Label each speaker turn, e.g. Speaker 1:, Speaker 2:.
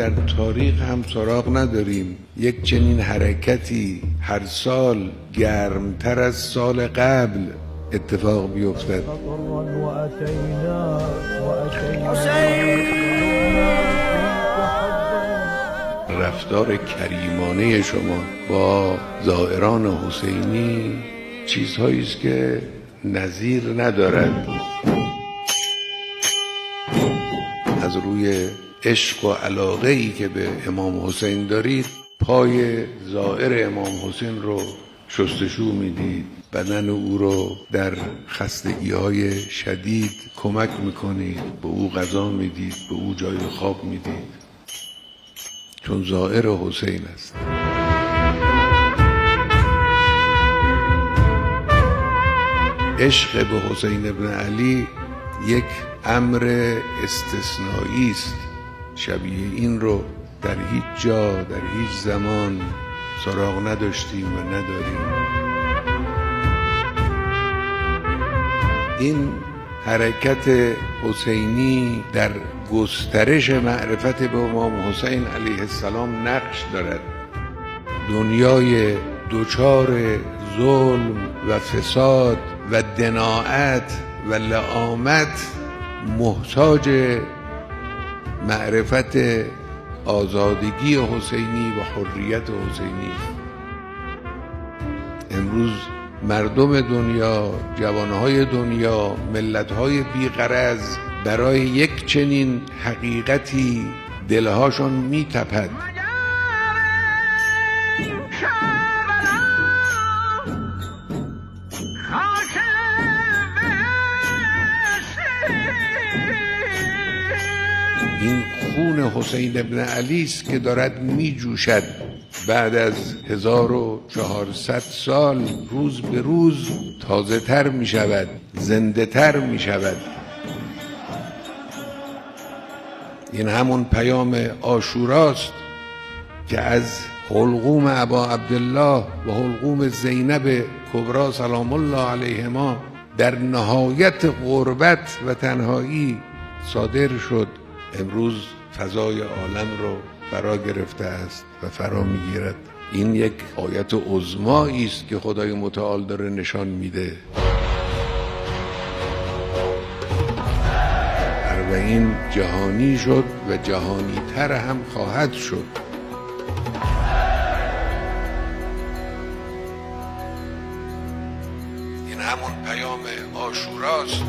Speaker 1: در تاریخ هم سراغ نداریم یک چنین حرکتی هر سال گرمتر از سال قبل اتفاق بیفتد. رفتار کریمانه شما با زائران حسینی چیزهایی است که نظیر ندارد. از روی عشق و علاقه ای که به امام حسین دارید پای زائر امام حسین رو شستشو میدید، بدن او رو در خستگی‌های شدید کمک میکنید، به او غذا میدید، به او جای خواب میدید، چون زائر حسین است. عشق به حسین ابن علی یک امر استثنایی است. شبیه این رو در هیچ جا در هیچ زمان سراغ نداشتیم و نداریم. این حرکت حسینی در گسترش معرفت به امام حسین علیه السلام نقش دارد. دنیای دچار ظلم و فساد و دناعت و لعامت محتاج معرفت آزادگی حسینی و حریت حسینی. امروز مردم دنیا، جوانهای دنیا، ملتهای بیغرض برای یک چنین حقیقتی دلهاشون میتپد. این خون حسین ابن علی است که دارد می جوشد. بعد از 1400 سال روز به روز تازه تر می شود، زنده تر می شود. این همون پیام عاشوراست که از حلقوم ابا عبدالله و حلقوم زینب کبری سلام الله علیهما در نهایت غربت و تنهایی صادر شد. امروز فضای عالم رو فرا گرفته است و فرا میگیرد. این یک آیت عظمایی است که خدای متعال داره نشان میده. اربعین جهانی شد و جهانی تر هم خواهد شد. این همون پیام عاشوراست.